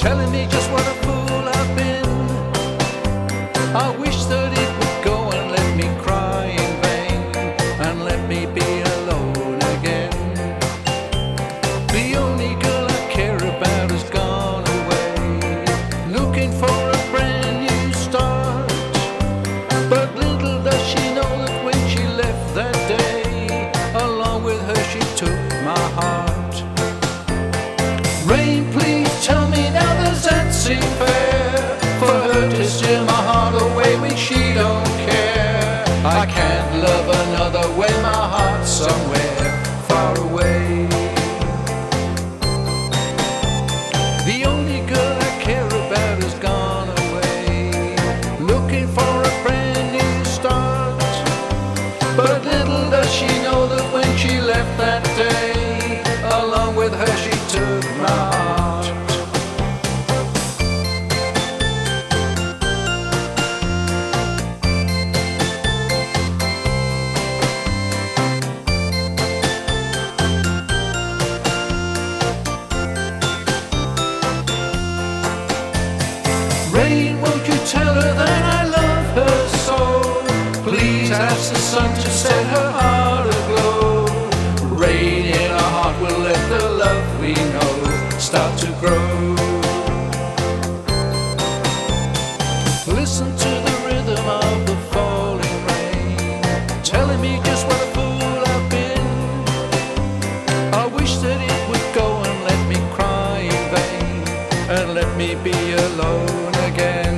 telling me just what a fool I've been. I wish that it would go and let me cry in vain, and let me be alone again. The only girl I care about has gone away, looking for a brand new start. But little does she know that when she left that day, along with her she took my heart. Rain, please tell me now, does that seem fair? For her to steal my heart away when she don't care. I can't love another when my heart's somewhere far away. The only girl I care about has gone away, looking for a brand new start. But little does she know that when she left that day, along with her she took my heart. Rain, won't you tell her that I love her so? Please ask the sun to set her heart aglow. Rain in our heart will let the love we know start to grow. Listen to the rhythm of the falling rain, telling me just what a fool I've been. I wish that it would go and let me cry in vain, and let me be alone again.